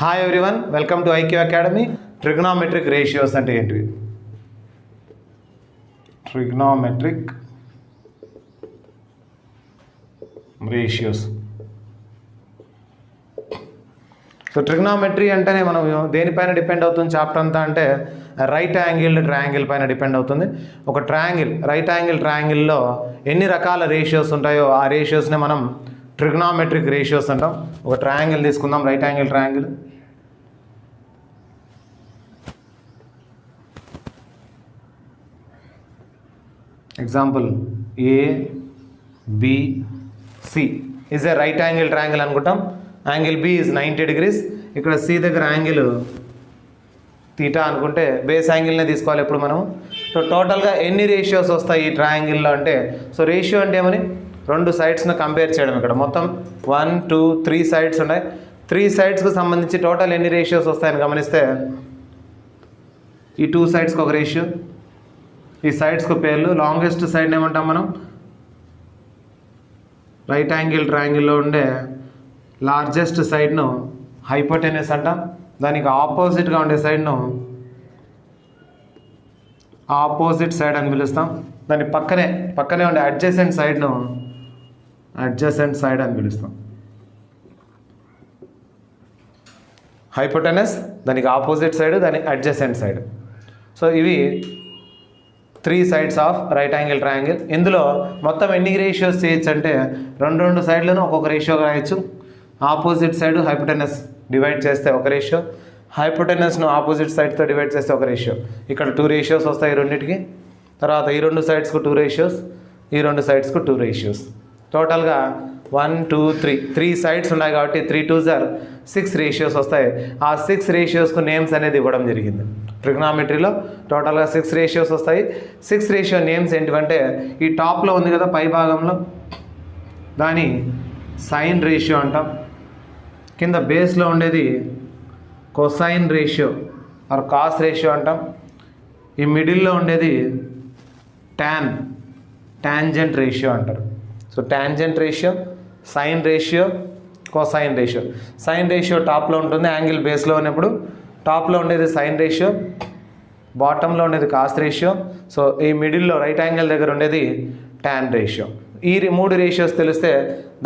Hi everyone, welcome to IQ Academy. Trigonometric ratios అంటే ఏంటివి? Trigonometric ratios. So trigonometry అంటేనే మనం దేనిపైన డిపెండ్ అవుతుంది చాప్టర్ అంతా అంటే రైట్ యాంగిల్ ట్రయాంగిల్ పైన డిపెండ్ అవుతుంది. ఒక ట్రయాంగిల్, రైట్ యాంగిల్ ట్రయాంగిల్లో ఎన్ని రకాల రేషియోస్ ఉంటాయో ఆ రేషియోస్నే మనం ట్రిగ్నోమెట్రిక్ రేషియోస్ అంటాం. ఒక ట్రయాంగిల్ తీసుకుందాం, right angle triangle. Example ABC is a right angle triangle అనుకుంటాం. Angle B is 90 degrees. ఇక్కడ C దగ్గర యాంగిల్ తీటా అనుకుంటే బేస్ యాంగిల్నే తీసుకోవాలి ఎప్పుడు మనం. సో టోటల్గా ఎన్ని రేషియోస్ వస్తాయి ఈ ట్రయాంగిల్లో అంటే, సో రేషియో అంటే ఏమని, రెండు సైడ్స్ను కంపేర్ చేయడం. ఇక్కడ మొత్తం 1 2 3 సైడ్స్ ఉన్నాయి. 3 సైడ్స్కి సంబంధించి టోటల్ ఎన్ని రేషియోస్ వస్తాయని గమనిస్తే ఈ 2 సైడ్స్కి ఒక రేషియో, ఈ సైడ్స్కు పేర్లు. లాంగెస్ట్ సైడ్ ఏమంటాం మనం? రైట్ యాంగిల్ ట్రయాంగిల్లో ఉండే లార్జెస్ట్ సైడ్ను హైపోటెనస్ అంటాం. దానికి ఆపోజిట్గా ఉండే సైడ్ను ఆపోజిట్ సైడ్ అని పిలుస్తాం. దాని పక్కనే ఉండే అడ్జసెంట్ సైడ్ను అడ్జసెంట్ సైడ్ అని పిలుస్తాం. హైపోటెనస్, దానికి ఆపోజిట్ సైడ్, దాని అడ్జసెంట్ సైడ్. సో ఇవి 3 sides of right angle triangle. ఇందులో మొత్తం ఎన్ని రేషియోస్ చేయొచ్చు అంటే రెండు సైడ్లను ఒక్కొక్క రేషియో రాయొచ్చు. ఆపోజిట్ సైడ్ హైపోటెనస్ డివైడ్ చేస్తే ఒక రేషియో, హైపోటెనస్ను ఆపోజిట్ సైడ్తో డివైడ్ చేస్తే ఒక రేషియో. ఇక్కడ 2 రేషియోస్ వస్తాయి రెండింటికి. తర్వాత ఈ 2 సైడ్స్కు 2 రేషియోస్, ఈ 2 సైడ్స్కు 2 రేషియోస్. టోటల్గా 1 2 3 సైడ్స్ ఉన్నాయి కాబట్టి 3 2s are 6 రేషియోస్ వస్తాయి. ఆ 6 రేషియోస్కు నేమ్స్ అనేది ఇవ్వడం జరిగింది. ట్రిగ్నోమెట్రీలో టోటల్గా 6 రేషియోస్ వస్తాయి. 6 రేషియో నేమ్స్ ఏంటివంటే, ఈ టాప్లో ఉంది కదా పై భాగంలో, దాని సైన్ రేషియో అంటాం. కింద బేస్లో ఉండేది cosine ratio or cos ratio అంటాం. ఈ మిడిల్లో ఉండేది టాంజెంట్ రేషియో అంటారు. So tangent ratio, sine ratio, cosine ratio. Sine ratio టాప్లో ఉంటుంది, యాంగిల్ బేస్లో ఉన్నప్పుడు టాప్లో ఉండేది సైన్ రేషియో, బాటంలో ఉండేది కాస్ రేషియో. సో ఈ మిడిల్లో రైట్ యాంగిల్ దగ్గర ఉండేది టాన్ రేషియో. ఈ 3 రేషియోస్ తెలిస్తే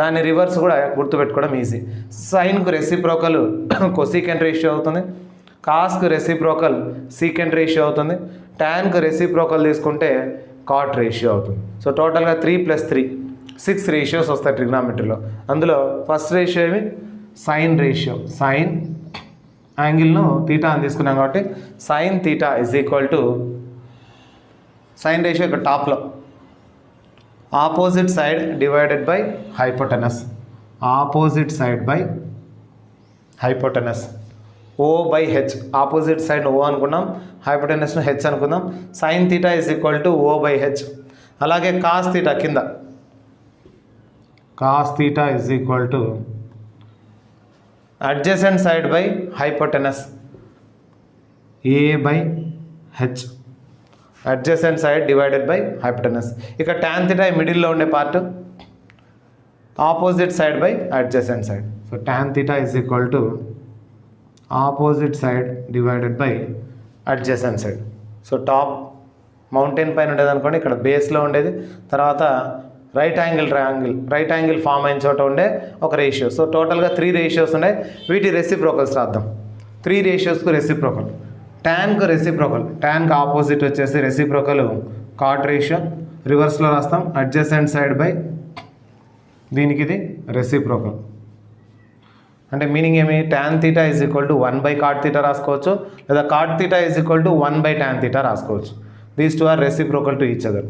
దాని రివర్స్ కూడా గుర్తుపెట్టుకోవడం ఈజీ. సైన్కు రెసిప్రోకల్ కొసీకెంట్ రేషియో అవుతుంది, కాస్కు రెసిప్రోకల్ సీకెంట్ రేషియో అవుతుంది, టాన్కు రెసిప్రోకల్ తీసుకుంటే కాట్ రేషియో అవుతుంది. సో టోటల్గా 3 + 3 6 రేషియోస్ వస్తాయి ట్రిగ్నోమెట్రీలో. అందులో ఫస్ట్ రేషియో ఏమి? Sine ratio. సైన్ యాంగిల్ను తీటా అని తీసుకున్నాం కాబట్టి sine theta is equal to, sine ratio ఇక్కడ టాప్లో, opposite side divided by hypotenuse. Opposite side by hypotenuse. O/H. Opposite side O అనుకున్నాం, హైపోటెనస్ను H అనుకుందాం. Sign theta is equal to O/H. అలాగే కాస్ తీటా కింద, cos theta is equal to adjacent side by hypotenuse, A/H. Adjacent side divided by hypotenuse. ఇక tan theta మిడిల్లో ఉండే part, opposite side by adjacent side. So tan theta is equal to opposite side divided by adjacent side. So top mountain పైన ఉండేది అనుకోండి, ఇక్కడ బేస్లో ఉండేది. తర్వాత రైట్ యాంగిల్ ఫామ్ అయిన చోట ఉండే ఒక రేషియో. సో టోటల్గా 3 రేషియోస్ ఉన్నాయి. వీటి రెసిప్రోకల్స్ రాద్దాం. 3 రేషియోస్కు రెసిప్రోకల్. టాన్కు రెసిప్రోకల్, టాన్కు ఆపోజిట్ వచ్చేసి రెసిప్రోకల్ కాట్ రేషియో. రివర్స్లో రాస్తాం, అడ్జసెంట్ సైడ్ బై దీనికి ఇది రెసిప్రోకల్. అంటే మీనింగ్ ఏమి? Tan theta is equal to 1/cot theta రాసుకోవచ్చు, లేదా cot theta is equal to 1/tan theta రాసుకోవచ్చు. These 2 are reciprocal to each other.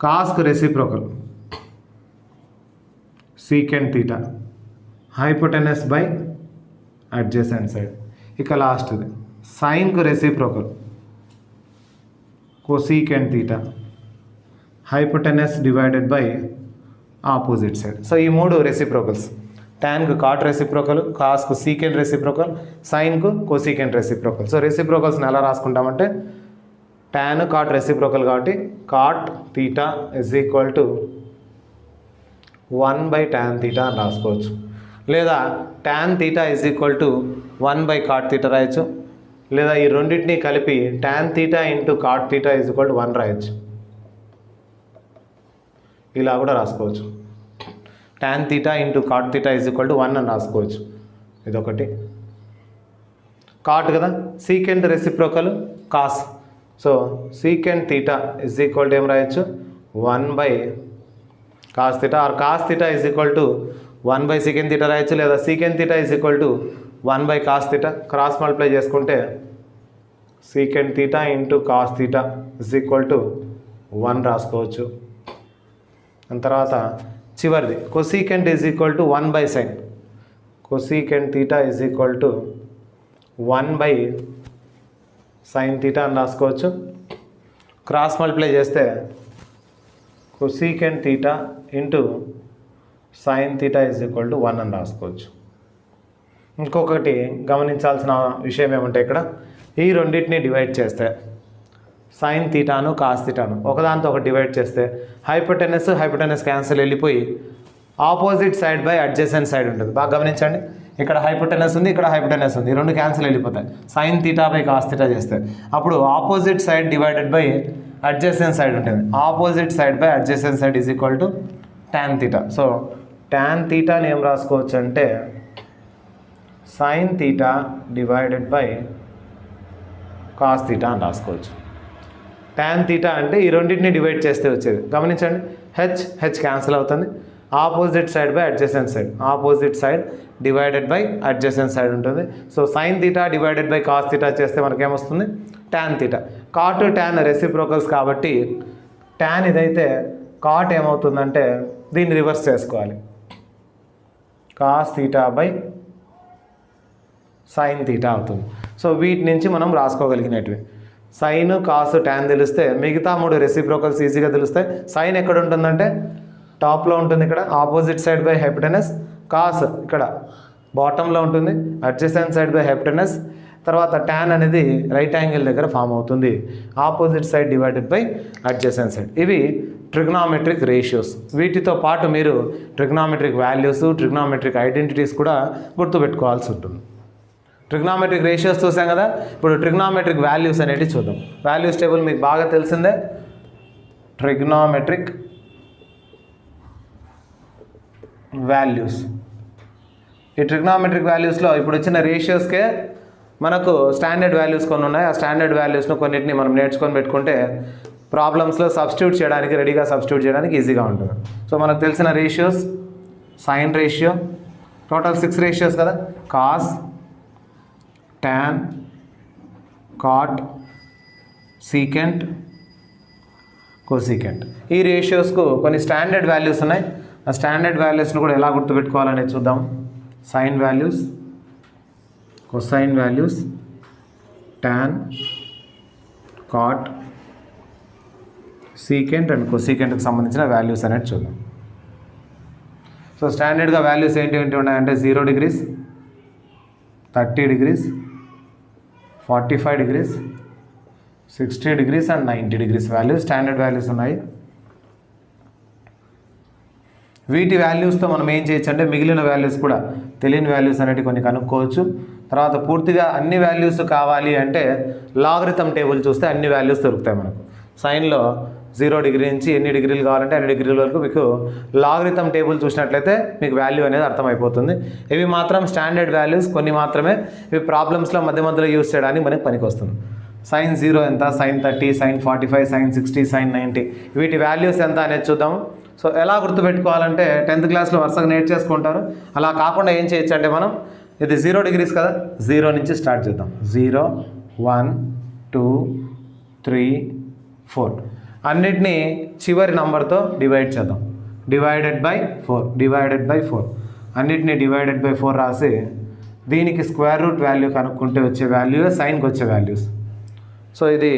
కాస్కు reciprocal secant theta, hypotenuse by adjacent side. ఇక లాస్ట్ది సైన్కు reciprocal cosecant theta, hypotenuse divided by opposite side. So ఈ 3 reciprocals. టాన్కు cot reciprocal, కాస్కు secant reciprocal, సైన్కు cosecant reciprocal. So రెసిప్రోకల్స్ని ఎలా రాసుకుంటామంటే, టాన్ కాట్ రెసిప్రోకల్ కాబట్టి cot theta is equal to 1/tan theta అని రాసుకోవచ్చు. లేదా tan θ is equal to 1/cot θ రాయొచ్చు, లేదా ఈ రెండింటిని కలిపి tan θ into cot θ is equal to 1 రాయొచ్చు. ఇలా కూడా రాసుకోవచ్చు. tan θ into cot θ is equal to 1 అని రాసుకోవచ్చు. ఇదొకటి. కాట్ కదా, secant reciprocal cos. So secant θ is equal to ఏం రాయొచ్చు 1/cos θ or cos θ is equal to 1/secant θ రాయొచ్చు, లేదా secant θ is equal to 1/cos θ. Cross multiply చేసుకుంటే secant θ into cos θ is equal to 1 రాసుకోవచ్చు. దాని తర్వాత చివరిది cosecant is equal to 1/sin. cosecant θ is equal to 1/sin θ అని రాసుకోవచ్చు. క్రాస్ మల్టిప్లై చేస్తే cosecant θ into sin θ is equal to 1 అని రాసుకోవచ్చు. ఇంకొకటి గమనించాల్సిన విషయం ఏమంటే ఇక్కడ ఈ రెండింటిని డివైడ్ చేస్తే sin θను cos θను ఒకదాంతో ఒకటి డివైడ్ చేస్తే హైపోటెనస్ క్యాన్సిల్ వెళ్ళిపోయి opposite side by adjacent side ఉంటుంది. బాగా గమనించండి, ఇక్కడ హైపోటెనస్ ఉంది, ఇక్కడ హైపోటెనస్ ఉంది, ఈ రెండు క్యాన్సిల్ వెళ్ళిపోతాయి. sin θ/cos θ చేస్తే అప్పుడు opposite side divided by adjacent side ఉంటుంది. Opposite side by adjacent side is equal to tan θ. So tan θని ఏం రాసుకోవచ్చు అంటే sin θ డివైడెడ్ బై cos θ అని రాసుకోవచ్చు. tan θ అంటే ఈ రెండింటిని డివైడ్ చేస్తే వచ్చేది. గమనించండి, హెచ్ క్యాన్సిల్ అవుతుంది. Opposite side by adjacent side, opposite side divided by adjacent side ఉంటుంది. So sin θ divided by cos θ చేస్తే మనకేమొస్తుంది tan θ. కాట్ tan రెసిప్రోకల్స్ కాబట్టి tan ఇదైతే కాట్ ఏమవుతుందంటే దీన్ని రివర్స్ చేసుకోవాలి, cos θ బై sin θ అవుతుంది. సో వీటి నుంచి మనం రాసుకోగలిగినటివి సైన్ కాస్ tan తెలిస్తే మిగతా మూడు రెసిప్రోకల్స్ ఈజీగా తెలుస్తాయి. సైన్ ఎక్కడ ఉంటుందంటే టాప్లో ఉంటుంది, ఇక్కడ opposite side by hypotenuse. Cos ఇక్కడ బాటంలో ఉంటుంది, అడ్జసెంట్ సైడ్ బై హైపోటెనస్. తర్వాత tan అనేది రైట్ యాంగిల్ దగ్గర ఫామ్ అవుతుంది, opposite side divided by adjacent side. ఇవి ట్రిగ్నామెట్రిక్ రేషియోస్. వీటితో పాటు మీరు ట్రిగ్నామెట్రిక్ వాల్యూస్, ట్రిగ్నామెట్రిక్ ఐడెంటిటీస్ కూడా గుర్తుపెట్టుకోవాల్సి ఉంటుంది. ట్రిగ్నామెట్రిక్ రేషియోస్ చూసాం కదా, ఇప్పుడు ట్రిగ్నామెట్రిక్ వాల్యూస్ అనేవి చూద్దాం. వాల్యూస్ టేబుల్ మీకు బాగా తెలిసిందే. ట్రిగ్నామెట్రిక్ వాల్యూస్, ఈ ట్రిగ్నామెట్రిక్ వాల్యూస్లో ఇప్పుడు వచ్చిన రేషియోస్కే మనకు స్టాండర్డ్ వాల్యూస్ కొన్ని ఉన్నాయి. ఆ స్టాండర్డ్ వాల్యూస్ను కొన్నిటిని మనం నేర్చుకొని పెట్టుకుంటే ప్రాబ్లమ్స్లో సబ్స్టిట్యూట్ చేయడానికి, రెడీగా సబ్స్టిట్యూట్ చేయడానికి ఈజీగా ఉంటుంది. సో మనకు తెలిసిన ratios, sine ratio, total 6 ratios కదా, cos, tan, cot, secant, cosecant. ఈ రేషియోస్కు కొన్ని స్టాండర్డ్ వాల్యూస్ ఉన్నాయి. ఆ స్టాండర్డ్ వాల్యూస్ను కూడా ఎలా గుర్తుపెట్టుకోవాలనేది చూద్దాం. Sine values, cosine values, tan, cot, secant and cosecantకి సంబంధించిన వాల్యూస్ అనేది చూద్దాం. సో స్టాండర్డ్గా వాల్యూస్ ఏంటి ఉన్నాయంటే 0 degrees, 30 degrees, 45 degrees, 60 degrees and 90 degrees values standard values ఉన్నాయి. వీటి వాల్యూస్తో మనం ఏం చేయొచ్చు అంటే మిగిలిన వాల్యూస్ కూడా, తెలియని వాల్యూస్ అనేవి కొన్ని కనుక్కోవచ్చు. తర్వాత పూర్తిగా అన్ని వాల్యూస్ కావాలి అంటే లాగరిథం టేబుల్ చూస్తే అన్ని వాల్యూస్ దొరుకుతాయి మనకు. సైన్లో 0 డిగ్రీ నుంచి ఎన్ని డిగ్రీలు కావాలంటే అన్ని డిగ్రీల వరకు మీకు లాగరిథం టేబుల్ చూసినట్లయితే మీకు వాల్యూ అనేది అర్థమైపోతుంది. ఇవి మాత్రం స్టాండర్డ్ వాల్యూస్, కొన్ని మాత్రమే. ఇవి ప్రాబ్లమ్స్లో మధ్యలో యూస్ చేయడానికి మనకి పనికొస్తుంది. sin 0 ఎంత, sin 30, sin 45, sin 60, sin 90, వీటి వాల్యూస్ ఎంత అనేది చూద్దాము. సో ఎలా గుర్తుపెట్టుకోవాలంటే 10th క్లాస్లో వరుసగా నేర్చేసుకుంటారు. అలా కాకుండా ఏం చేయొచ్చు అంటే మనం, ఇది 0 degrees కదా, 0 నుంచి స్టార్ట్ చేద్దాం. 0, 1, 2, 3, 4 అన్నిటినీ చివరి నంబర్తో డివైడ్ చేద్దాం. డివైడెడ్ బై 4 అన్నిటినీ డివైడెడ్ బై 4 రాసి దీనికి స్క్వేర్ రూట్ వాల్యూ కనుక్కుంటే వచ్చే వాల్యూ సైన్కి వచ్చే వాల్యూస్. సో ఇది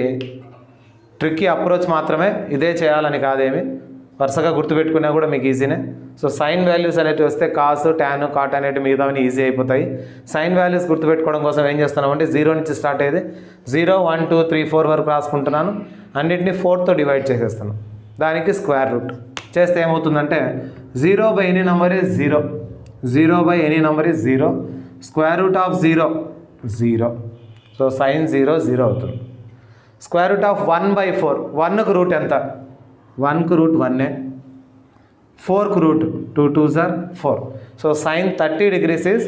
ట్రిక్కీ అప్రోచ్ మాత్రమే, ఇదే చేయాలని కాదేమి, వరుసగా గుర్తుపెట్టుకున్నా కూడా మీకు ఈజీనే. సో సైన్ వాల్యూస్ అనేవి వస్తే కాస్, టాన్, కాట్ అనేవి మిగతావన్నీ ఈజీ అయిపోతాయి. సైన్ వాల్యూస్ గుర్తుపెట్టుకోవడం కోసం ఏం చేస్తున్నామంటే 0 నుంచి స్టార్ట్ అయ్యేది 0, 1, 2, 3, 4 వరకు రాసుకుంటున్నాను. అన్నింటినీ 4తో డివైడ్ చేసేస్తాను. దానికి స్క్వేర్ రూట్ చేస్తే ఏమవుతుందంటే 0 by any number is 0, 0 by any number is 0. Square root of 0, 0. So sin 0, 0 అవుతుంది. Square root of 1 by 4, 1కు route ఎంత? 1కు route 1, 4కు route 2 2s are 4. So sin 30 degrees is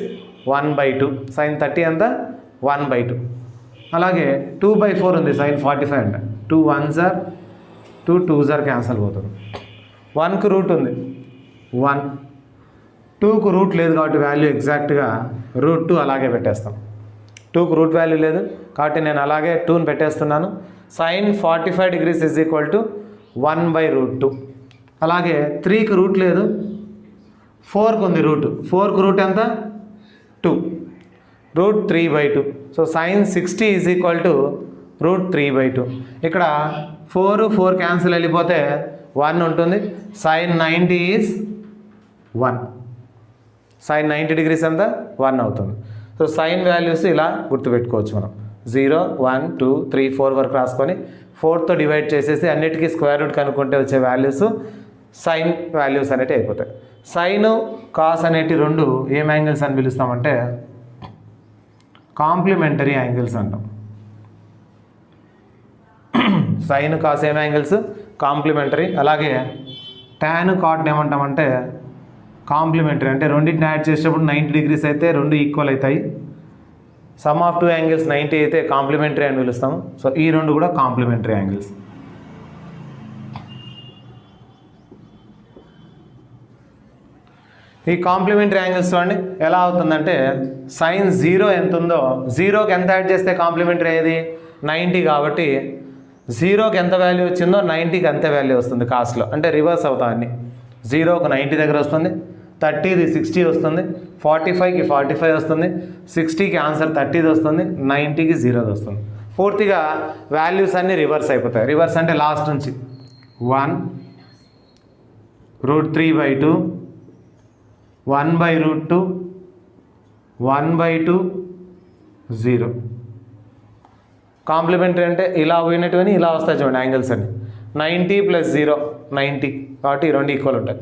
1 by 2. sin 30 ఎంత? 1 by 2. అలాగే 2 by 4 ఉంది sin 45 అంటే 2 1s are 2 2s are cancel పోతుంది. 1కు route ఉంది 1, 2కు route లేదు కాబట్టి వాల్యూ ఎగ్జాక్ట్గా రూట్ 2 అలాగే పెట్టేస్తాం. 2కు రూట్ వాల్యూ లేదు కాబట్టి నేను అలాగే 2ని పెట్టేస్తున్నాను. sin 45 degrees is equal to 1 by root 2. అలాగే 3కి రూట్ లేదు, 4కు ఉంది రూట్, 4కు రూట్ ఎంత? 2, root 3 by 2. So sin 60 is equal to root 3 by 2. ఇక్కడ 4 క్యాన్సిల్ వెళ్ళిపోతే 1 ఉంటుంది. sin 90 is 1. sin 90 degrees ఎంత? 1 అవుతుంది. సో సైన్ వాల్యూస్ ఇలా గుర్తుపెట్టుకోవచ్చు మనం. 0 1 2 3 4 వరకు రాసుకొని 4తో డివైడ్ చేసేసి అన్నిటికీ స్క్వేర్ రూట్ కనుక్కుంటే వచ్చే వాల్యూస్ సైన్ వాల్యూస్ అనేవి అయిపోతాయి. సైన్ కాస్ అనేటి రెండు ఏం యాంగిల్స్ అని పిలుస్తామంటే కాంప్లిమెంటరీ యాంగిల్స్ అంటాం. సైన్ కాస్ ఏం యాంగిల్స్? కాంప్లిమెంటరీ. అలాగే టాన్ కాట్ ఏమంటామంటే కాంప్లిమెంటరీ, అంటే రెండింటిని యాడ్ చేసేటప్పుడు 90 degrees అయితే రెండు ఈక్వల్ అవుతాయి. సమ్ ఆఫ్ 2 యాంగిల్స్ 90 అయితే కాంప్లిమెంటరీ అని పిలుస్తాము. సో ఈ రెండు కూడా కాంప్లిమెంటరీ యాంగిల్స్. ఈ కాంప్లిమెంటరీ యాంగిల్స్ చూడండి ఎలా అవుతుందంటే sin 0 ఎంత ఉందో 0కి ఎంత యాడ్ చేస్తే కాంప్లిమెంటరీ అయ్యేది 90 కాబట్టి 0కి ఎంత వాల్యూ వచ్చిందో 90కి అంతే వాల్యూ వస్తుంది కాస్ట్లో. అంటే రివర్స్ అవుతాయి అన్ని. 0కి 90 దగ్గర వస్తుంది, 30ది 60 వస్తుంది, 45కి 45 వస్తుంది, 60కి ఆన్సర్ 30ది వస్తుంది, 90కి 0ది వస్తుంది. పూర్తిగా వాల్యూస్ అన్నీ రివర్స్ అయిపోతాయి. రివర్స్ అంటే లాస్ట్ నుంచి 1 root 3 by 2, 1 by root 2, 1 by 2, 0. Complementary అంటే ఇలా పోయినట్టువని ఇలా వస్తాయి చూడండి యాంగిల్స్ అన్ని. 90 + 0 90 కాబట్టి ఈ రెండు ఈక్వల్ ఉంటాయి.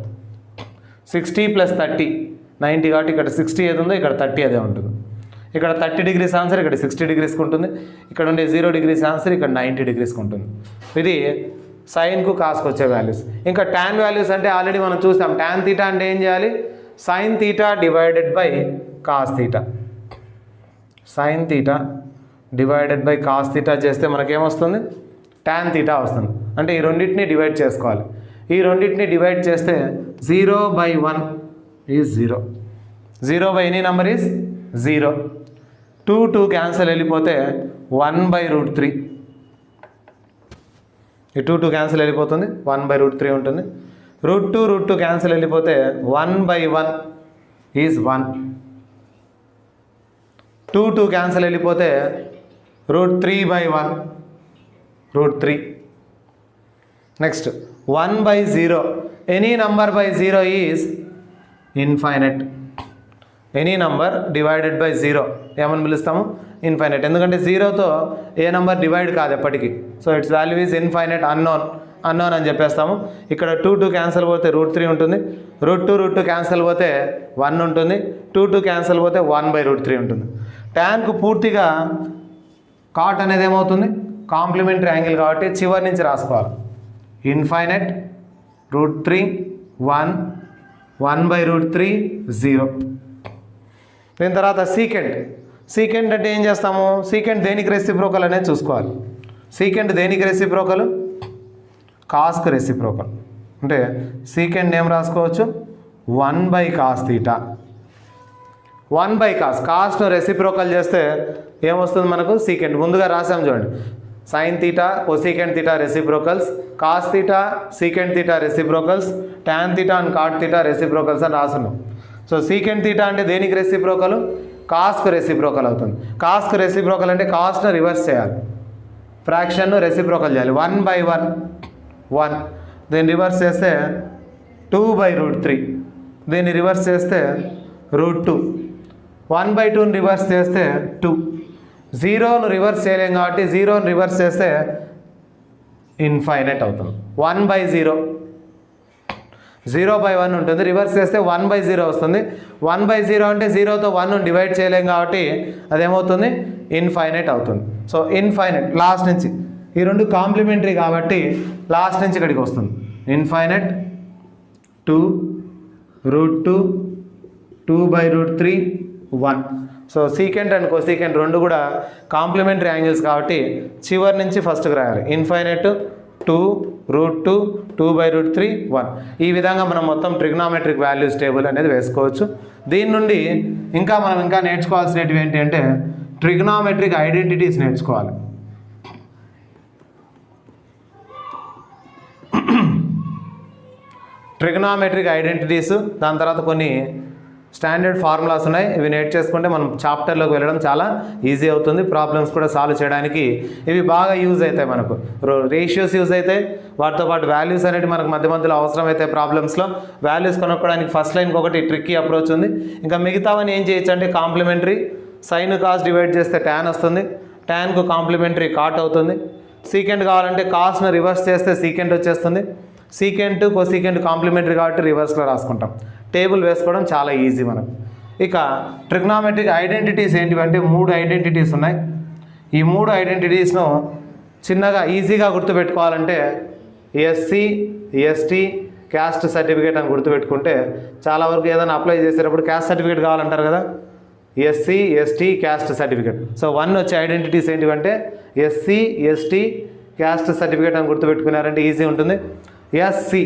60 + 30 90 కాబట్టి ఇక్కడ 60 ఏది ఉందో ఇక్కడ 30 అదే ఉంటుంది. ఇక్కడ 30 degrees ఆన్సర్ ఇక్కడ 60 degreesకి ఉంటుంది. ఇక్కడ ఉండే 0 degrees ఆన్సర్ ఇక్కడ 90 degreesకి ఉంటుంది. ఇది సైన్కు కాస్కు వచ్చే వాల్యూస్. ఇంకా టాన్ వాల్యూస్ అంటే ఆల్రెడీ మనం చూస్తాం. టాన్ తీటా అంటే ఏం చేయాలి? sin theta divided by cos theta. sin theta divided by cos theta చేస్తే మనకేమొస్తుంది? టాన్ తీటా వస్తుంది. అంటే ఈ రెండింటిని డివైడ్ చేసుకోవాలి. ఈ రెండింటిని డివైడ్ చేస్తే 0 by 1 is 0. 0 by any number is 0. 2 cancel వెళ్ళిపోతే 1 by root 3. ఈ 2 క్యాన్సల్ వెళ్ళిపోతుంది, 1 by root 3 ఉంటుంది. రూట్ 2 క్యాన్సల్ వెళ్ళిపోతే 1 by 1 ఈజ్ 1. 2 క్యాన్సల్ వెళ్ళిపోతే root 3 by 1 root 3. Next 1 by 0. Any number by 0 is infinite. Any number divided by 0 ఏమని పిలుస్తాము? Infinite. ఎందుకంటే 0తో ఏ number divide కాదు ఎప్పటికీ. So it's value is infinite, unknown అని చెప్పేస్తాము. ఇక్కడ 2 క్యాన్సల్ పోతే రూట్ 3 ఉంటుంది. రూట్ 2 క్యాన్సల్ పోతే 1 ఉంటుంది. 2 క్యాన్సల్ పోతే 1 by root 3 ఉంటుంది. టాన్కు పూర్తిగా కాట్ అనేది ఏమవుతుంది? కాంప్లిమెంటరీ యాంగిల్ కాబట్టి చివరి నుంచి రాసుకోవాలి. Infinite root 3 1 1 by root 3 0. దీని తర్వాత సీకెంట్ అంటే ఏం చేస్తాము? సీకెంట్ దేనికి రెసిప్రోకల్ అనేది చూసుకోవాలి. సీకెంట్ దేనికి రెసిప్రోకల్? కాస్కు రెసిప్రోకల్. అంటే సీకెంట్ ఏం రాసుకోవచ్చు? 1 by cos theta. 1 by cos. కాస్ను రెసిప్రోకల్ చేస్తే ఏమొస్తుంది మనకు? సీకెంట్. ముందుగా రాసాం చూడండి. Sine theta cosecant theta reciprocals, cos theta secant theta reciprocals, tan theta and cot theta reciprocals అని రాసున్నాం. సో సీకెంట్ తీటా అంటే దేనికి రెసిప్రోకల్? కాస్కు రెసిప్రోకల్ అవుతుంది. కాస్కు రెసిప్రోకల్ అంటే కాస్ట్ను రివర్స్ చేయాలి, ఫ్రాక్షన్ను రెసిప్రోకల్ చేయాలి. 1 by 1 దీన్ని రివర్స్ చేస్తే 2 by root 3. దీన్ని రివర్స్ చేస్తే రూట్ 2. 1 by 2ని రివర్స్ చేస్తే 2. 0ను రివర్స్ చేయలేం కాబట్టి 0ను రివర్స్ చేస్తే ఇన్ఫైనైట్ అవుతుంది. 1 by 0 0/1 ఉంటుంది. రివర్స్ చేస్తే 1/0 వస్తుంది. 1/0 అంటే 0తో 1 డివైడ్ చేయలేం కాబట్టి అదేమవుతుంది, ఇన్ఫైనైట్ అవుతుంది. సో ఇన్ఫైనైట్ లాస్ట్ నుంచి, ఈ రెండు కాంప్లిమెంటరీ కాబట్టి లాస్ట్ నుంచి ఇక్కడికి వస్తుంది. Infinite 2√2 2/√3 1. So secant and cosecant రెండు కూడా కాంప్లిమెంటరీ యాంగిల్స్ కాబట్టి చివరి నుంచి ఫస్ట్కి రాయాలి. ఇన్ఫైనైట్ 2√2 2/√3 1. ఈ విధంగా మనం మొత్తం ట్రిగ్నామెట్రిక్ వాల్యూస్ టేబుల్ అనేది వేసుకోవచ్చు. దీని నుండి మనం ఇంకా నేర్చుకోవాల్సినవి ఏంటి అంటే ట్రిగ్నామెట్రిక్ ఐడెంటిటీస్ నేర్చుకోవాలి. ట్రిగ్నామెట్రిక్ ఐడెంటిటీస్, దాని తర్వాత కొన్ని స్టాండర్డ్ ఫార్ములాస్ ఉన్నాయి. ఇవి నేర్చేసుకుంటే మనం చాప్టర్లోకి వెళ్ళడం చాలా ఈజీ అవుతుంది. ప్రాబ్లమ్స్ కూడా సాల్వ్ చేయడానికి ఇవి బాగా యూజ్ అవుతాయి. మనకు రేషియోస్ యూజ్ అవుతాయి, వాటితో పాటు వాల్యూస్ అనేవి మనకు మధ్య మధ్యలో అవసరమైతే ప్రాబ్లమ్స్లో వాల్యూస్ కనుక్కోవడానికి ఫస్ట్ లైన్కి ఒకటి ట్రిక్కీ అప్రోచ్ ఉంది. ఇంకా మిగతావన్నీ ఏం చేయొచ్చు అంటే కాంప్లిమెంటరీ, సైన్ కాస్ డివైడ్ చేస్తే ట్యాన్ వస్తుంది, ట్యాన్కు కాంప్లిమెంటరీ కాట్ అవుతుంది. సీకెంట్ కావాలంటే కాస్ను రివర్స్ చేస్తే సీకెంట్ వచ్చేస్తుంది. సీకెంట్ కోసీకెంట్ కాంప్లిమెంటరీ కాబట్టి రివర్స్లో రాసుకుంటాం. టేబుల్ వేసుకోవడం చాలా ఈజీ మనకు. ఇక ట్రిగ్నామెట్రిక్ ఐడెంటిటీస్ ఏంటివంటే 3 ఐడెంటిటీస్ ఉన్నాయి. ఈ 3 ఐడెంటిటీస్ను చిన్నగా ఈజీగా గుర్తుపెట్టుకోవాలంటే ఎస్సీ ఎస్టీ క్యాస్ట్ సర్టిఫికేట్ అని గుర్తుపెట్టుకుంటే చాలా వరకు ఏదైనా అప్లై చేసేటప్పుడు క్యాస్ట్ సర్టిఫికేట్ కావాలంటారు కదా, SC ST caste certificate. So 1 వచ్చే ఐడెంటిటీస్ ఏంటివంటే ఎస్సీ ఎస్టీ క్యాస్ట్ సర్టిఫికేట్ అని గుర్తుపెట్టుకున్నారంటే ఈజీ ఉంటుంది. SC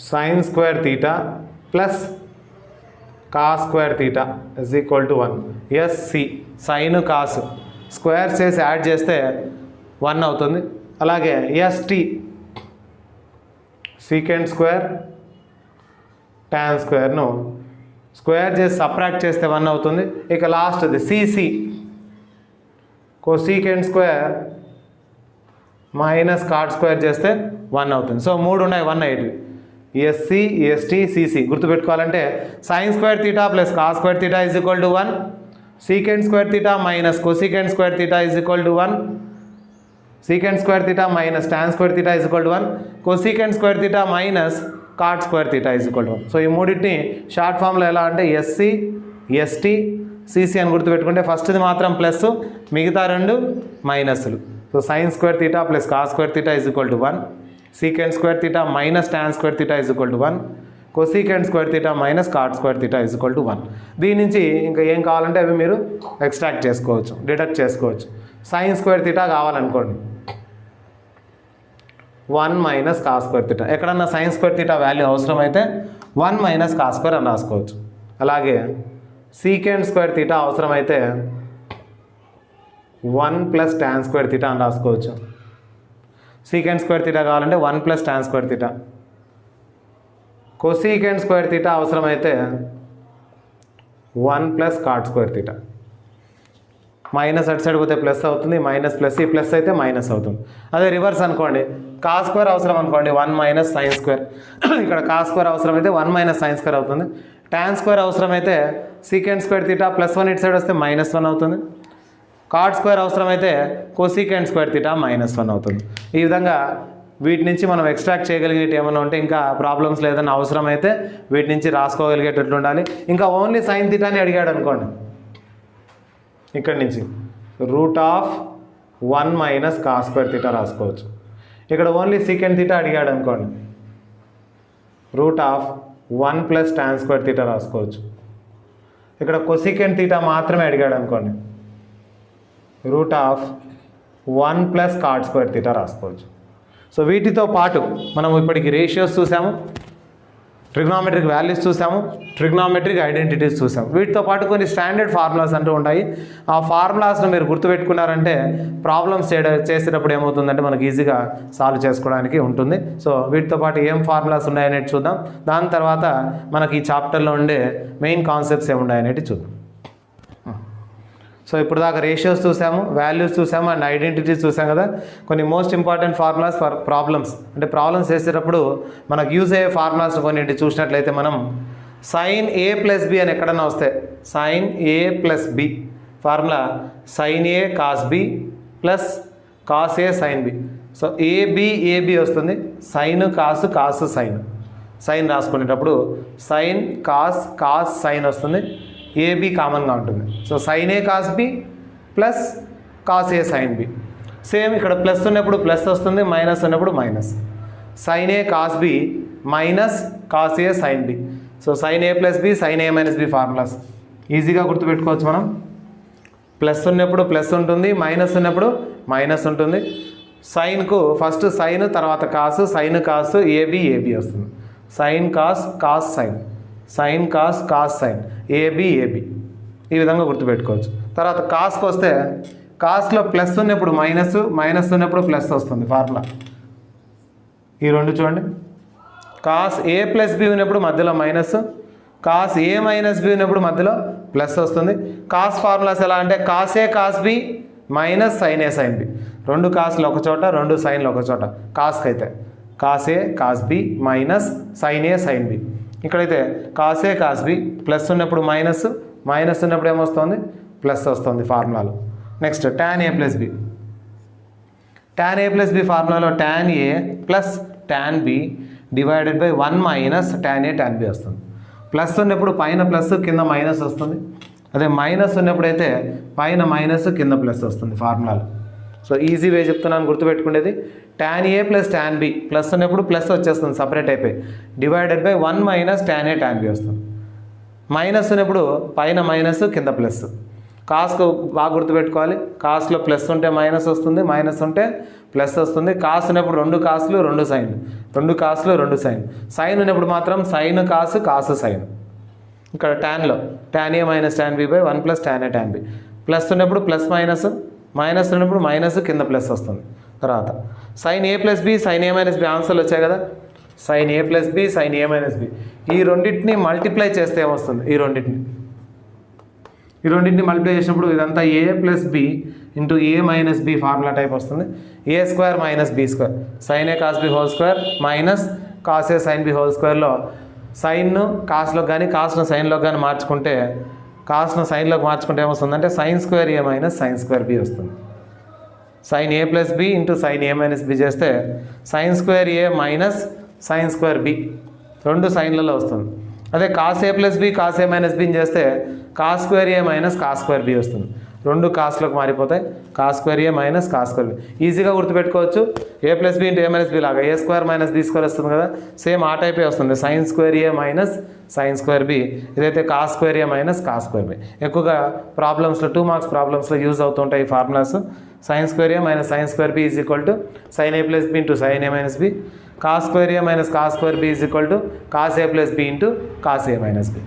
sin square theta plus cos square theta is equal to 1. SC sin cos square చేసి యాడ్ చేస్తే 1 అవుతుంది. అలాగే ST సీకెంట్ స్క్వేర్ tan స్క్వేర్ను స్క్వేర్ చేసి సబ్ట్రాక్ట్ చేస్తే 1 అవుతుంది. ఇక లాస్ట్ది CC cosecant square minus cot square చేస్తే 1 అవుతుంది. సో 3 ఉన్నాయి, 1 అయ్యేది. ఎస్సీ ఎస్టీ సిసి గుర్తుపెట్టుకోవాలంటే sine square theta plus cos square theta is equal to 1, secant square theta minus cosecant square theta is equal to 1, secant square theta minus tan square theta is equal to 1, cosecant square theta minus cot square theta is equal to 1. So ఈ మూడింటిని short ఫామ్లో ఎలా అంటే SC ST CC అని గుర్తుపెట్టుకుంటే ఫస్ట్ది మాత్రం plus, మిగతా రెండు మైనస్లు. So sine square theta plus cos square theta is equal to 1, secant square theta minus tan square theta is equal to 1, cosecant square theta minus cot square theta is equal to 1. దీని నుంచి ఇంకా ఏం కావాలంటే అవి మీరు extract చేసుకోవచ్చు, deduct చేసుకోవచ్చు. Sine square theta కావాలనుకోండి 1 మైనస్ కాస్ స్క్వేర్ తీటా, ఎక్కడన్నా సైన్ స్క్వేర్ తీటా వాల్యూ అవసరమైతే 1 మైనస్ కాస్ స్క్వేర్ అని రాసుకోవచ్చు. అలాగే సీకెంట్ స్క్వేర్ తీటా అవసరమైతే 1 ప్లస్ టాన్ స్క్వేర్ తీటా అని రాసుకోవచ్చు. సీకెంట్ స్క్వేర్ తీటా కావాలంటే 1 plus tan square theta. Cosecant square theta అవసరమైతే 1 plus cot square theta. Minus అటు సైడ్ పోతే ప్లస్ అవుతుంది, మైనస్ ప్లస్, ఈ ప్లస్ అయితే మైనస్ అవుతుంది. అదే రివర్స్ అనుకోండి, కాస్ స్క్వేర్ అవసరం అనుకోండి 1 మైనస్ సైన్ స్క్వేర్, ఇక్కడ కాస్ స్క్వేర్ అవసరమైతే 1 మైనస్ సైన్ స్క్వేర్ అవుతుంది. టాన్ స్క్వేర్ అవసరమైతే సీకెంట్ స్క్వేర్ తీటా ప్లస్ 1 ఇటు సైడ్ వస్తే -1 అవుతుంది. కాట్ స్క్వేర్ అవసరమైతే కోసీకెంట్ స్క్వేర్ తీటా -1 అవుతుంది. ఈ విధంగా వీటి నుంచి మనం ఎక్స్ట్రాక్ట్ చేయగలిగేటి ఏమైనా ఉంటే, ఇంకా ప్రాబ్లమ్స్ లేదని అవసరమైతే వీటి నుంచి రాసుకోగలిగేటట్లు ఉండాలి. ఇంకా ఓన్లీ సైన్ తీటాని అడిగాడు అనుకోండి, ఇక్కడి నుంచి √1 మైనస్ కాస్ స్క్వేర్ తీటా రాసుకోవచ్చు. ఇక్కడ ఓన్లీ సీకెంట్ తీటా అడిగాడు అనుకోండి, √1 ప్లస్ టాన్ స్క్వేర్ తీటా రాసుకోవచ్చు. ఇక్కడ కోసీకెంట్ తీటా మాత్రమే అడిగాడు అనుకోండి, √1 ప్లస్ కాట్ స్క్వేర్ తీటా రాసుకోవచ్చు. సో వీటితో పాటు మనం ఇప్పటికి రేషియోస్ చూసాము, ట్రిగ్నామెట్రిక్ వాల్యూస్ చూసాము, ట్రిగ్నామెట్రిక్ ఐడెంటిటీస్ చూసాము. వీటితో పాటు కొన్ని స్టాండర్డ్ ఫార్ములాస్ అంటూ ఉంటాయి. ఆ ఫార్ములాస్ను మీరు గుర్తుపెట్టుకున్నారంటే ప్రాబ్లమ్స్ చేసేటప్పుడు ఏమవుతుందంటే మనకి ఈజీగా సాల్వ్ చేసుకోవడానికి ఉంటుంది. సో వీటితో పాటు ఏం ఫార్ములాస్ ఉన్నాయనేది చూద్దాం. దాని తర్వాత మనకి ఈ చాప్టర్లో ఉండే మెయిన్ కాన్సెప్ట్స్ ఏమున్నాయనేది చూద్దాం. సో ఇప్పుడు దాకా రేషియోస్ చూసాము, వాల్యూస్ చూసాము అండ్ ఐడెంటిటీస్ చూసాం కదా. కొన్ని most important formulas for problems, అంటే ప్రాబ్లమ్స్ చేసేటప్పుడు మనకు యూజ్ అయ్యే ఫార్ములాస్ కొన్నింటి చూసినట్లయితే మనం సైన్ ఏ ప్లస్ బి అని ఎక్కడన్నా వస్తే sine A plus B formula sine A cos B plus cos A sign B. So AB వస్తుంది, సైన్ కాసు కాసు సైన్ రాసుకునేటప్పుడు సైన్ కాస్ సైన్ వస్తుంది, ఏబి కామన్గా ఉంటుంది. So sine A cos B plus cos A sign B. Same ఇక్కడ plus ఉన్నప్పుడు plus వస్తుంది, minus ఉన్నప్పుడు minus. Sine A cos B minus cos A sign B. So sine A plus B sine A minus B formulas ఈజీగా గుర్తుపెట్టుకోవచ్చు మనం. Plus ఉన్నప్పుడు plus ఉంటుంది, minus ఉన్నప్పుడు మైనస్ ఉంటుంది. సైన్కు ఫస్ట్ సైన్ తర్వాత కాసు, సైన్ కాసు ఏబి వస్తుంది. Sine cos sine cos sine AB ఈ విధంగా గుర్తుపెట్టుకోవచ్చు. తర్వాత కాస్కి వస్తే కాస్లో ప్లస్ ఉన్నప్పుడు మైనస్ ఉన్నప్పుడు ప్లస్ వస్తుంది ఫార్ములా. ఈ రెండు చూడండి, కాస్ ఏ ప్లస్ బి ఉన్నప్పుడు మధ్యలో మైనస్, కాస్ ఏ మైనస్ బి ఉన్నప్పుడు మధ్యలో ప్లస్ వస్తుంది. కాస్ ఫార్ములాస్ ఎలా అంటే cos A cos B minus sine A sign B. రెండు కాస్లు ఒక చోట, రెండు సైన్లు ఒక చోట. కాస్కి అయితే cos A cos B minus sine A sign B. ఇక్కడైతే cos A cos B plus ఉన్నప్పుడు మైనస్ ఉన్నప్పుడు ఏమొస్తుంది, ప్లస్ వస్తుంది ఫార్ములాలో. Next tan a plus B. tan a plus B ఫార్ములాలో tan a plus tan b divided by 1 minus tan a tan b వస్తుంది. Plus ఉన్నప్పుడు పైన ప్లస్ కింద మైనస్ వస్తుంది, అదే మైనస్ ఉన్నప్పుడు అయితే పైన మైనస్ కింద ప్లస్ వస్తుంది ఫార్ములాలో. సో ఈజీ వే చెప్తున్నాను గుర్తుపెట్టుకునేది. tan a plus tan b plus ఉన్నప్పుడు ప్లస్ వచ్చేస్తుంది సపరేట్ అయిపోయి, divided by 1 minus tan a tan b వస్తుంది. మైనస్ ఉన్నప్పుడు పైన మైనస్ కింద ప్లస్. కాస్కు బాగా గుర్తుపెట్టుకోవాలి, కాస్లో ప్లస్ ఉంటే మైనస్ వస్తుంది, మైనస్ ఉంటే ప్లస్ వస్తుంది. కాస్ ఉన్నప్పుడు రెండు కాసులు రెండు సైన్లు, రెండు కాసులు రెండు సైన్. సైన్ ఉన్నప్పుడు మాత్రం సైన్ కాసు సైన్. ఇక్కడ ట్యాన్లో tan a minus tan b by 1 plus tan a tan b. Plus ఉన్నప్పుడు ప్లస్ మైనస్ ఉన్నప్పుడు మైనస్ కింద ప్లస్ వస్తుంది. తర్వాత sign A plus B sine A minus B ఆన్సర్లు వచ్చాయి కదా, sign A plus B sine A minus B. ఈ రెండింటిని మల్టిప్లై చేస్తే ఏమొస్తుంది, ఈ రెండింటిని మల్టిప్లై చేసినప్పుడు ఇదంతా A plus B into A minus B formula type వస్తుంది. A square minus B square sine A cos B whole square minus cos A sign B whole స్క్వేర్లో సైన్ను కాస్లో కానీ కాస్ను సైన్లోకి కానీ మార్చుకుంటే, కాస్ను సైన్లోకి మార్చుకుంటే ఏమొస్తుందంటే sine square A minus sine square B వస్తుంది. Sine A plus B into sine A minus B చేస్తే sine square A minus sine square B రెండు సైన్లలో వస్తుంది. అదే కాస్ ఏ ప్లస్ బి కాస్ ఏ మైనస్ బిని చేస్తే cos square A minus cos square B వస్తుంది. రెండు కాస్లోకి మారిపోతాయి, cos square A minus cos square B. ఈజీగా గుర్తుపెట్టుకోవచ్చు. A plus B into A minus B లాగా A square minus B square వస్తుంది కదా, సేమ్ ఆ టైపే వస్తుంది. Sine square A minus sine square B, ఇదైతే cos square A minus cos square B. ఎక్కువగా ప్రాబ్లమ్స్లో 2 మార్క్స్ ప్రాబ్లమ్స్లో యూజ్ అవుతుంటాయి ఈ formulas. Sine square A minus sine square B is equal to sine A plus B into sine A minus B. Cos square A minus cos square B is equal to cos A plus B into cos A minus B.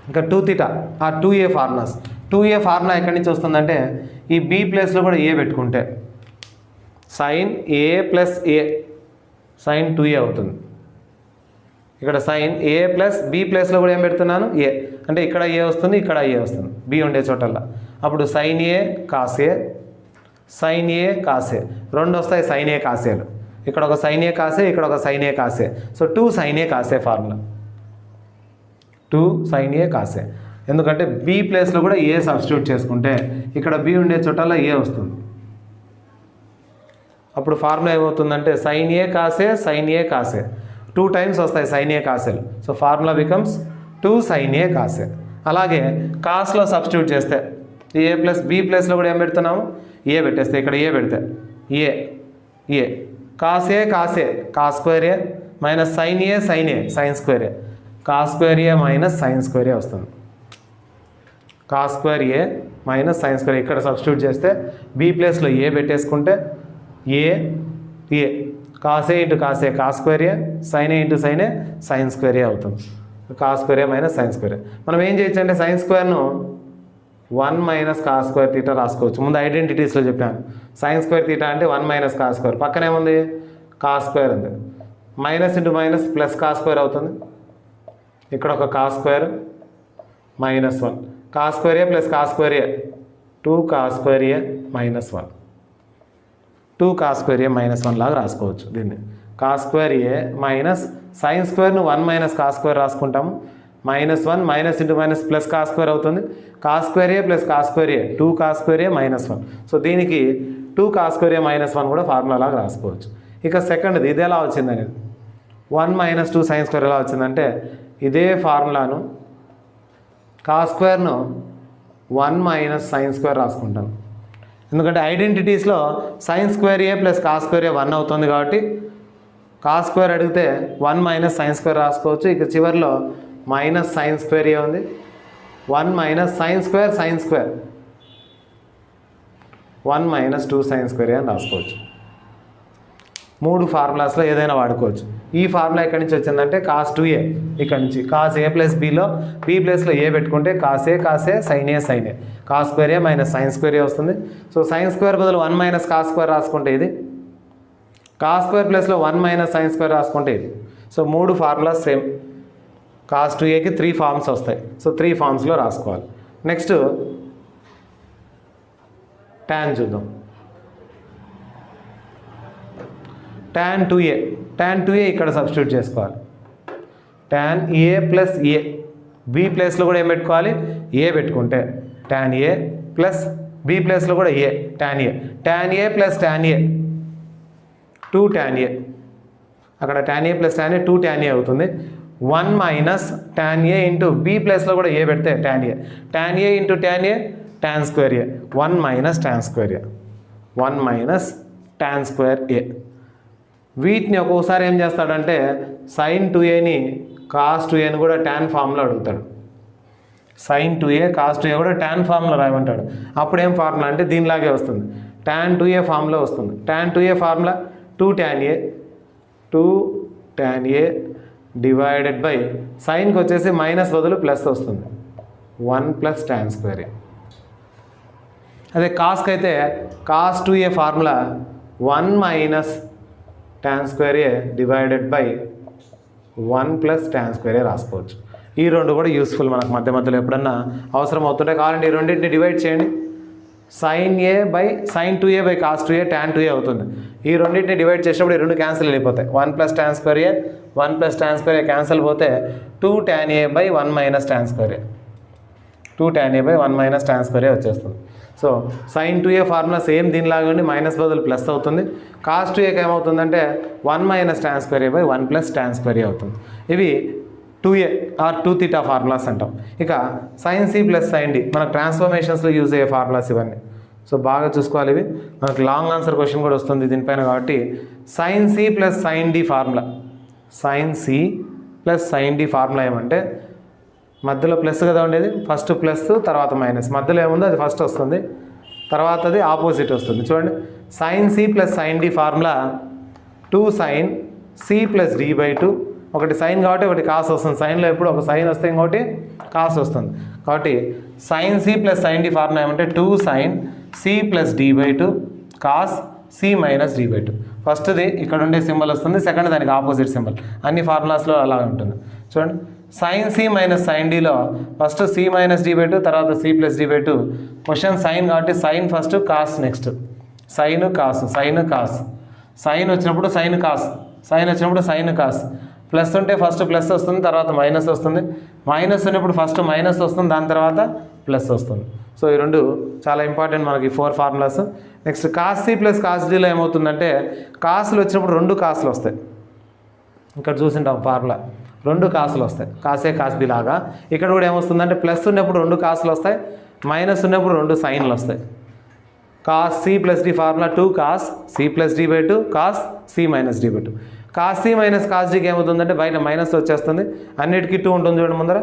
ఇంకా 2θ ఆ 2a formulas. 2a formula ఎక్కడి నుంచి వస్తుందంటే ఈ b ప్లేస్లో కూడా ఏ పెట్టుకుంటే sign A plus A sign 2a అవుతుంది. ఇక్కడ సైన్ ఏ ప్లస్ బి ప్లేస్లో కూడా ఏం పెడుతున్నాను, ఏ. అంటే ఇక్కడ ఏ వస్తుంది, ఇక్కడ ఏ వస్తుంది బి ఉండే చోటల్లా. అప్పుడు సైన్ ఏ కాసే సైన్ ఏ కాసే రెండు వస్తాయి సైన్ ఏ కాసేలు. ఇక్కడ ఒక సైన్ ఏ కాసే, ఇక్కడ ఒక సైన్ ఏ కాసే. సో 2 సైన్ ఏ కాసే ఫార్ములా, 2 సైన్ ఏ కాసే. ఎందుకంటే బి ప్లేస్లో కూడా ఏ సబ్స్టిట్యూట్ చేసుకుంటే ఇక్కడ బి ఉండే చోటల్లో ఏ వస్తుంది. అప్పుడు ఫార్ములా ఏమవుతుందంటే సైన్ ఏ కాసే 2 టైమ్స్ వస్తాయి సైన్ ఏ కాసేలు. సో ఫార్ములా బికమ్స్ 2 సైన్ ఏ కాసే. అలాగే కాస్లో సబ్స్టిట్యూట్ చేస్తే ఏ ప్లస్ బి ప్లేస్లో కూడా ఏం పెడుతున్నాము, ఏ పెట్టేస్తే ఇక్కడ ఏ పెడితే ఏ కాసే cos square A minus sine A sine square A cos square A minus sine square A వస్తుంది. Cos square A minus sine square. ఇక్కడ సబ్స్టిట్యూట్ చేస్తే బి ప్లేస్లో ఏ పెట్టేసుకుంటే ఏ కాసే ఇంటూ కాసే cos square A sine A into sine A sine square A అవుతుంది. Cos square A minus sine square A. మనం ఏం చేయొచ్చు అంటే సైన్ స్క్వేర్ను 1 మైనస్ కాస్ స్క్వేర్ తీటా రాసుకోవచ్చు. ముందు ఐడెంటిటీస్లో చెప్పాను. సైన్ స్క్వేర్ తీటా అంటే 1 మైనస్ కాస్ స్క్వేర్, పక్కనేముంది కాస్ స్క్వేర్ ఉంది. Minus into minus plus cos square అవుతుంది. ఇక్కడ ఒక cos square minus 1 cos square A plus cos square A 2 cos square A minus 1 2 cos square A minus 1 లాగా రాసుకోవచ్చు దీన్ని. Cos square A minus sine స్క్వేర్ను 1 minus cos square రాసుకుంటాము. -1 minus into minus plus cos square అవుతుంది. Cos square A plus cos square A 2 cos square A minus 1. So దీనికి 2 cos square a minus 1 కూడా formula లాగా రాసుకోవచ్చు. ఇక సెకండ్ది ఇది ఎలా వచ్చింది అనేది 1 మైనస్ 2 సైన్ స్క్వేర్ ఎలా వచ్చిందంటే ఇదే ఫార్ములాను కాస్ స్క్వేర్ను 1 మైనస్ సైన్ స్క్వేర్ రాసుకుంటాను. ఎందుకంటే ఐడెంటిటీస్లో sign square A plus cos square A 1 అవుతుంది కాబట్టి కాస్ స్క్వేర్ అడిగితే 1 మైనస్ సైన్ స్క్వేర్ రాసుకోవచ్చు. ఇక చివరిలో మైనస్ సైన్ స్క్వేర్ ఏ ఉంది, 1 minus sine square 1 minus 2 sine square అని రాసుకోవచ్చు. 3 ఫార్ములాస్లో ఏదైనా వాడుకోవచ్చు. ఈ ఫార్ములా ఎక్కడి నుంచి వచ్చిందంటే కాస్ 2a, ఇక్కడ నుంచి కాస్ ఏ ప్లస్ బీలో బీ ప్లేస్లో ఏ పెట్టుకుంటే cos A sine A cos square A minus sine square A వస్తుంది. సో సైన్ స్క్వేర్ బదులు 1 మైనస్ కాస్ స్క్వేర్ రాసుకుంటే ఇది, కాస్ స్క్వేర్ ప్లస్లో 1 మైనస్ సైన్ స్క్వేర్ రాసుకుంటే ఇది. So 3 formulas same. కాస్ 2aకి 3 ఫార్మ్స్ వస్తాయి. సో 3 ఫార్మ్స్లో రాసుకోవాలి. నెక్స్ట్ tan చూద్దాం. tan 2a ఇక్కడ సబ్స్టిట్యూట్ చేసుకోవాలి. tan a plus A B ప్లేస్లో కూడా ఏం పెట్టుకోవాలి, ఏ పెట్టుకుంటే tan a ప్లస్ బీ ప్లేస్లో కూడా A tan a plus tan a 2 tan a, అక్కడ tan a plus tan a 2 tan a అవుతుంది. 1 minus tan a into B ప్లేస్లో కూడా ఏ పెడితే tan a into tan a tan square A 1 minus tan square A 1 minus tan square A. వీటిని ఒక్కోసారి ఏం చేస్తాడంటే sin 2aని cos 2aని కూడా tan ఫామ్లో అడుగుతాడు. sin 2a cos 2a కూడా tan ఫామ్లో రాయమంటాడు. అప్పుడు ఏం ఫార్ములా అంటే దీనిలాగే వస్తుంది, tan 2a ఫామ్లో వస్తుంది. tan 2a formula 2 tan a divided by సైన్కి వచ్చేసి మైనస్ బదులు ప్లస్ వస్తుంది 1 ప్లస్ tan స్క్వేర్ ఏ. అదే కాస్కి అయితే cos 2a formula 1 minus tan square A divided by 1 plus tan square A రాసుకోవచ్చు. ఈ రెండు కూడా యూస్ఫుల్ మనకు మధ్యలో ఎప్పుడన్నా అవసరం అవుతుంటే. కావాలంటే ఈ రెండింటిని డివైడ్ చేయండి. sin 2a by cos 2a tan 2a అవుతుంది. ఈ రెండింటిని డివైడ్ చేసినప్పుడు ఈ రెండు క్యాన్సిల్ వెళ్ళిపోతాయి. 1 plus tan square A 1 plus tan square A cancel పోతే 2 tan a by 1 minus tan square A 2 tan a by 1 minus tan square A వచ్చేస్తుంది. So sin 2a formula same దీనిలాగా ఉండి మైనస్ బదులు plus అవుతుంది. cos 2aకి ఏమవుతుందంటే 1 minus tan square A by 1 plus tan square A అవుతుంది. ఇవి 2a are 2 θ formulas అంటాం. ఇక sin c plus sin d మనకు ట్రాన్స్ఫర్మేషన్స్లో యూజ్ అయ్యే ఫార్ములాస్ ఇవన్నీ. సో బాగా చూసుకోవాలి. ఇవి మనకు లాంగ్ ఆన్సర్ క్వశ్చన్ కూడా వస్తుంది దీనిపైన. కాబట్టి sin c plus sin d formula, sin c plus sin d formula ఏమంటే మధ్యలో ప్లస్ కదా ఉండేది, ఫస్ట్ ప్లస్ తర్వాత మైనస్, మధ్యలో ఏముందో అది ఫస్ట్ వస్తుంది, తర్వాత అది ఆపోజిట్ వస్తుంది. చూడండి sin c plus sin d formula 2 sin c plus d by 2. ఒకటి సైన్ కాబట్టి ఒకటి కాస్ వస్తుంది. సైన్లో ఎప్పుడు ఒక సైన్ వస్తే ఇంకోటి కాస్ వస్తుంది. కాబట్టి sin c plus sin d formula ఏమంటే 2 sin c plus d by 2 cos c minus d by 2. ఫస్ట్ది ఇక్కడ ఉండే సింబల్ వస్తుంది, సెకండ్ దానికి ఆపోజిట్ సింబల్. అన్ని ఫార్ములాస్లో అలా ఉంటుంది. చూడండి sin c మైనస్ sin dలో first c minus d by 2 తర్వాత c plus d by 2. Question sine కాబట్టి sine first, cos next. Sine cos sine వచ్చినప్పుడు సైన్ కాస్, సైన్ వచ్చినప్పుడు సైన్ కాస్. ప్లస్ ఉంటే ఫస్ట్ ప్లస్ వస్తుంది, తర్వాత మైనస్ వస్తుంది. Minus ఉన్నప్పుడు ఫస్ట్ మైనస్ వస్తుంది, దాని తర్వాత ప్లస్ వస్తుంది. సో ఈ రెండు చాలా ఇంపార్టెంట్ మనకి 4 ఫార్ములాస్. Next cos C plus cos డీలో ఏమవుతుందంటే కాసులు వచ్చినప్పుడు 2 కాసులు వస్తాయి. ఇక్కడ చూసింటాం ఫార్ములా 2 కాసులు వస్తాయి, కాసే కాస్ బి లాగా. ఇక్కడ కూడా ఏమొస్తుందంటే ప్లస్ ఉన్నప్పుడు 2 కాసులు వస్తాయి, మైనస్ ఉన్నప్పుడు 2 సైన్లు వస్తాయి. Cos C plus D formula 2 cos C plus D by 2 cos C minus D by 2. Cos C minus cos డికి ఏమవుతుందంటే బయట మైనస్ వచ్చేస్తుంది, అన్నిటికీ 2 ఉంటుంది చూడండి ముందర.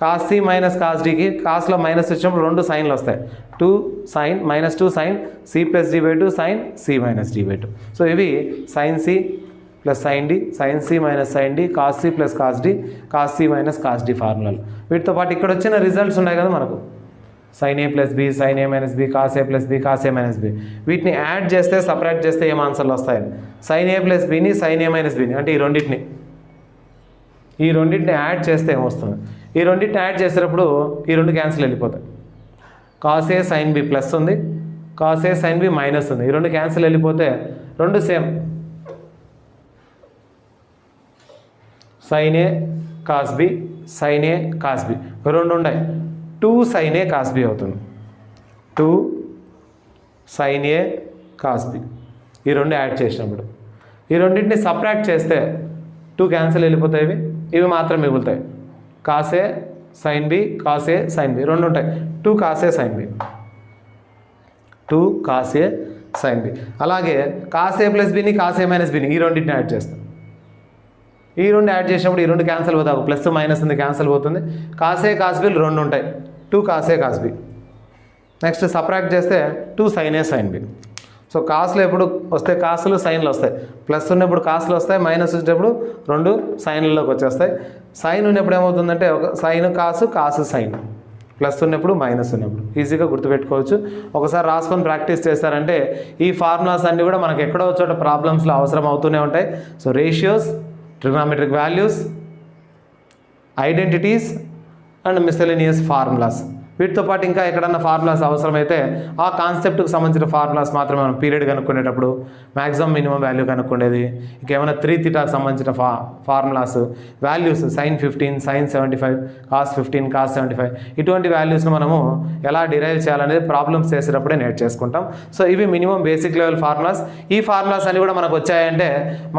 కాస్ సి మైనస్ కాస్ డికి కాస్లో మైనస్ వచ్చినప్పుడు 2 సైన్లు వస్తాయి, 2 sine minus 2 sine C plus D by 2 sine C minus D by 2. So ఇవి sine C plus sine D, sign C minus sine D, cos C plus cos D, cos C minus cos D ఫార్ములాలు. వీటితో పాటు ఇక్కడ వచ్చిన results ఉన్నాయి కదా మనకు, sin a plus b, sin a minus B, cos A plus B, cos A minus b. వీటిని add చేస్తే సపరేట్ చేస్తే ఏం ఆన్సర్లు వస్తాయని sin a ప్లస్ బిని, sin a మైనస్ బిని అంటే ఈ రెండింటిని యాడ్ చేస్తే ఏమొస్తుంది, ఈ రెండింటిని యాడ్ చేసేటప్పుడు ఈ 2 క్యాన్సిల్ వెళ్ళిపోతాయి. కాస్ ఏ సైన్ బి ప్లస్ ఉంది, కాస్ ఏ సైన్ బి మైనస్ ఉంది, ఈ 2 క్యాన్సిల్ వెళ్ళిపోతే 2 same. sin a cos b, sin a cos b 2 ఉన్నాయి, 2 sin a కాస్ బి అవుతుంది. 2 sin a కాస్ బి, ఈ రెండు యాడ్ చేసినప్పుడు ఈ రెండింటిని సబ్ట్రాక్ట్ చేస్తే 2 క్యాన్సిల్ వెళ్ళిపోతాయి, ఇవి మాత్రం మిగులుతాయి. కాస్ ఏ సైన్ బి, కాస్ ఏ సైన్ బి రెండు ఉంటాయి. 2 కాస్ ఏ సైన్ బి, 2 కాస్ ఏ సైన్ బి. అలాగే కాస్ ఏ ప్లస్ బిని, కాస్ ఏ మైనస్ బిని ఈ రెండింటిని యాడ్ చేస్తాం. ఈ రెండు యాడ్ చేసినప్పుడు ఈ రెండు క్యాన్సిల్ పోతాయి, ప్లస్ మైనస్ ఉంది క్యాన్సిల్ పోతుంది. కాస్ ఏ కాస్ బిలు రెండు ఉంటాయి, 2 cos A cos B. Next subtract చేస్తే 2 sine A sign B. So కాస్లు ఎప్పుడు వస్తాయి, కాసులు సైన్లు వస్తాయి. ప్లస్ ఉన్నప్పుడు కాసులు వస్తాయి, మైనస్ వచ్చేటప్పుడు రెండు సైన్లలోకి వచ్చేస్తాయి. సైన్ ఉన్నప్పుడు ఏమవుతుందంటే ఒక sign cos, cos sign. Plus ఉన్నప్పుడు మైనస్ ఉన్నప్పుడు ఈజీగా గుర్తుపెట్టుకోవచ్చు. ఒకసారి రాసుకొని ప్రాక్టీస్ చేస్తారంటే ఈ ఫార్ములాస్ అన్నీ కూడా మనకు ఎక్కడో చోట ప్రాబ్లమ్స్లో అవసరం అవుతూనే ఉంటాయి. So ratios, trigonometric values, identities and miscellaneous formulas. వీటితో పాటు ఇంకా ఎక్కడన్నా ఫార్ములాస్ అవసరమైతే ఆ కాన్సెప్ట్కి సంబంధించిన ఫార్ములాస్ మాత్రమే మనం పీరియడ్ కనుక్కునేటప్పుడు మ్యాక్సిమం మినిమం వాల్యూ కనుక్కునేది. ఇంకేమైనా 3 θకి సంబంధించిన formulas, values sine 15, sine 75, cos 15, cos 75 ఇటువంటి వాల్యూస్ను మనము ఎలా డిరైవ్ చేయాలనేది ప్రాబ్లమ్స్ చేసేటప్పుడే నేర్చేసుకుంటాం. సో ఇవి మినిమం బేసిక్ లెవెల్ ఫార్ములాస్. ఈ ఫార్ములాస్ అన్ని కూడా మనకు వచ్చాయంటే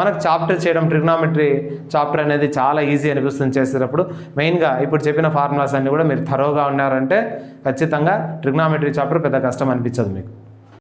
మనకు చాప్టర్ చేయడం, ట్రిగ్నామెట్రీ చాప్టర్ అనేది చాలా ఈజీ అనిపిస్తుంది చేసేటప్పుడు. మెయిన్గా ఇప్పుడు చెప్పిన ఫార్ములాస్ అన్ని కూడా మీరు థరోగా ఉన్నారంటే ఖచ్చితంగా ట్రిగ్నామెట్రీ చాప్టర్ పెద్ద కష్టం అనిపించదు మీకు.